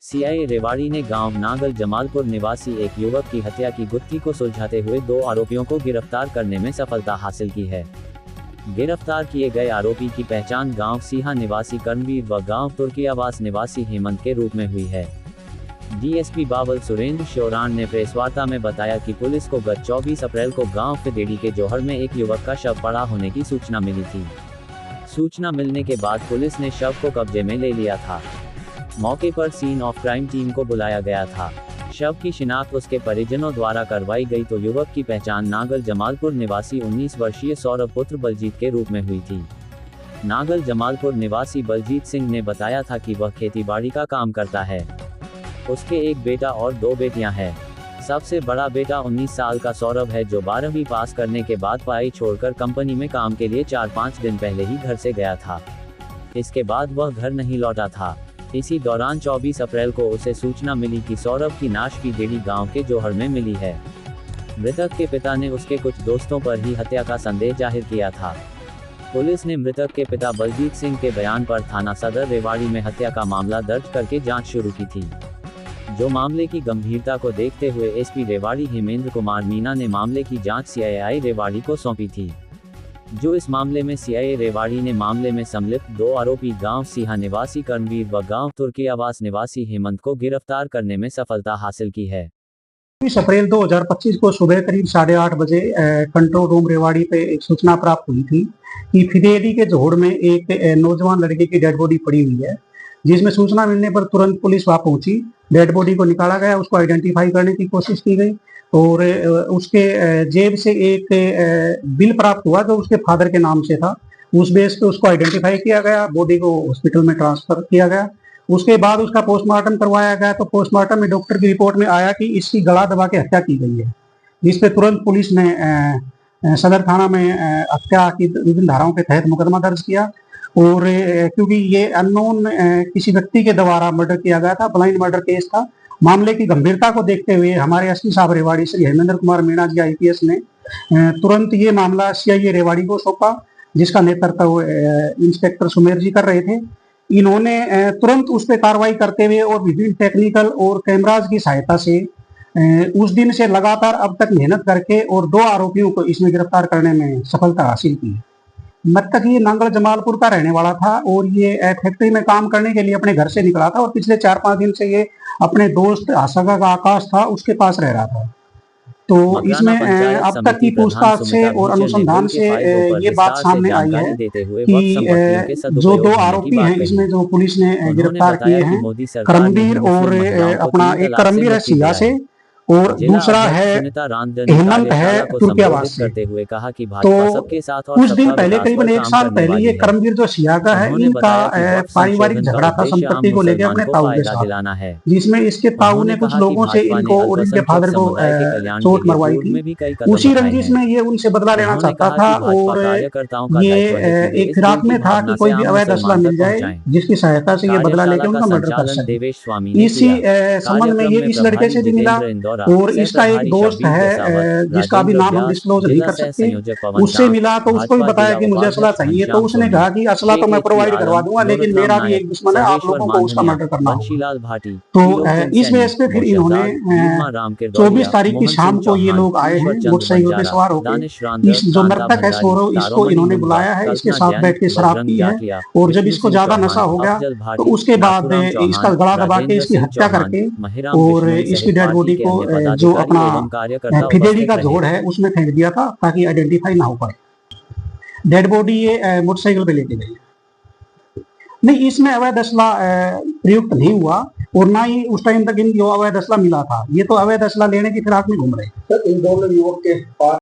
CIA Rewari ने गांव नागल जमालपुर निवासी एक युवक की हत्या की गुत्थी को सुलझाते हुए 2 आरोपियों को गिरफ्तार करने में सफलता हासिल की है। गिरफ्तार किए गए आरोपी की पहचान गांव सीहा निवासी कर्मवीर व गांव तुर्कियावास निवासी हेमंत के रूप में हुई है। डीएसपी बाबल सुरेंद्र शोरान ने प्रेसवार्ता में बताया कि पुलिस को गत 24 अप्रैल को गांव फिदेड़ी के जोहड़ में एक युवक का शव पड़ा होने की सूचना मिली थी। सूचना मिलने के बाद पुलिस ने शव को कब्जे में ले लिया था। मौके पर सीन ऑफ क्राइम टीम को बुलाया गया था। शव की शिनाख्त उसके परिजनों द्वारा करवाई गई तो युवक की पहचान नागल जमालपुर निवासी 19 वर्षीय सौरभ पुत्र बलजीत के रूप में हुई थी। नागल जमालपुर निवासी बलजीत सिंह ने बताया था कि वह खेतीबाड़ी का काम करता है। उसके एक बेटा और 2 बेटियां हैं। सबसे बड़ा बेटा 19 साल का सौरभ है जो 12वीं पास करने के बाद पढ़ाई छोड़कर कंपनी में काम के लिए 4-5 दिन पहले ही घर से गया था। इसके बाद वह घर नहीं लौटा था। इसी दौरान 24 अप्रैल को उसे सूचना मिली कि सौरभ की नाश फिदेड़ी गांव के जोहड़ में मिली है। मृतक के पिता ने उसके कुछ दोस्तों पर ही हत्या का संदेह जाहिर किया था। पुलिस ने मृतक के पिता बलजीत सिंह के बयान पर थाना सदर रेवाड़ी में हत्या का मामला दर्ज करके जांच शुरू की थी। जो मामले की गंभीरता को देखते हुए एसपी रेवाड़ी हेमेंद्र कुमार मीना ने मामले की जांच सीआईए रेवाड़ी को सौंपी थी। जो इस मामले में सीआईए रेवाड़ी ने मामले में सम्मिलित 2 आरोपी गांव सीहा निवासी कर्मवीर व गांव तुर्कियावास निवासी हेमंत को गिरफ्तार करने में सफलता हासिल की है। 20 अप्रैल 2025 को सुबह करीब 8:30 बजे कंट्रोल रूम रेवाड़ी पे एक सूचना प्राप्त हुई थी कि फिदेड़ी के जोहड़ में एक नौजवान लड़के की डेड बॉडी पड़ी हुई है, जिसमें सूचना मिलने पर तुरंत पुलिस वहां पहुंची। डेड बॉडी को निकाला गया, उसको आइडेंटिफाई करने की कोशिश की गई और उसके जेब से एक बिल प्राप्त हुआ जो उसके फादर के नाम से था। उस बेस पे उसको आइडेंटिफाई किया गया, बॉडी को हॉस्पिटल में ट्रांसफर किया गया। उसके बाद उसका पोस्टमार्टम करवाया गया तो पोस्टमार्टम में डॉक्टर की रिपोर्ट में आया कि इसकी गला दबा के हत्या की गई है, जिस पे तुरंत पुलिस ने सदर थाना में हत्या की विभिन्न धाराओं के तहत मुकदमा दर्ज किया। और क्योंकि ये अननोन किसी व्यक्ति के द्वारा मर्डर किया गया था, ब्लाइंड मर्डर केस था, मामले की गंभीरता को देखते हुए हमारे एसपी साहब रेवाड़ी श्री हेमेंद्र कुमार मीणा जी आईपीएस ने तुरंत ये मामला सीआईए रेवाड़ी को सौंपा, जिसका नेतृत्व इंस्पेक्टर सुमेर जी कर रहे थे। इन्होंने तुरंत उस पर कार्रवाई करते हुए और विभिन्न टेक्निकल और कैमराज की सहायता से उस दिन से लगातार अब तक मेहनत करके और 2 आरोपियों को इसमें गिरफ्तार करने में सफलता हासिल की। मृतक ये नांगल जमालपुर का रहने वाला था और ये फैक्ट्री में काम करने के लिए अपने घर से निकला था और पिछले 4-5 दिन से ये अपने दोस्त आशा का आकाश था उसके पास रह रहा था। तो इसमें अब तक की पूछताछ से और अनुसंधान से ये बात सामने आई है कि जो 2 आरोपी हैं इसमें जो पुलिस ने गिरफ्तार किए हैं करमवीर और अपना एक करमवीर है सिया से और दूसरा है हेमंत है तुर्कियावास से। तो कुछ दिन पहले करीबन 1 साल पहले ये करमवीर जो सिया का है इनका पारिवारिक झगड़ा था संपत्ति को लेकर अपने ताऊ के साथ, जिसमें इसके ताऊ ने कुछ लोगों से इनको और इनके फादर को चोट मरवाई थी। उसी रंजिश में ये उनसे बदला लेना चाहता था और ये एक फिराक में था कि कोई भी अवैध असला मिल जाए जिसकी सहायता से ये बदला लेकर उनका मर्डर कर सके। इसी संबंध में ये इस लड़के से भी मिला और इसका एक दोस्त है जिसका अभी नाम हम डिस्क्लोज नहीं कर सकते, उससे मिला तो उसको भी बताया कि मुझे असला चाहिए, तो उसने कहा कि असला तो मैं प्रोवाइड करवा दूंगा लेकिन मेरा भी एक दुश्मन है, आप लोगों को उसका मर्डर करना होगा। तो इस वजह से फिर इन्होंने 24 तारीख की शाम को ये लोग आए हैं मोटरसाइकिल पे सवार होकर। इस जो मृतक है सौरभ, इसको इन्होंने बुलाया है, इसके साथ बैठ के शराब पी है और जब इसको ज्यादा नशा हो गया तो उसके बाद इसका गला दबा के इसकी हत्या करके और इसकी डेड बॉडी को जो अपना फिदेड़ी का जोड़ है उसमें फेंक दिया था ताकि आइडेंटिफाई ना हो पाए। डेड बॉडी ये मोटरसाइकिल पे लेके गई। नहीं, इसमें अवैध असला प्रयुक्त नहीं हुआ और ना ही उस टाइम तक इन जो अवैध असला मिला था, ये तो अवैध असला लेने की फिराक में घूम रहे। इन दोनों युवक के पास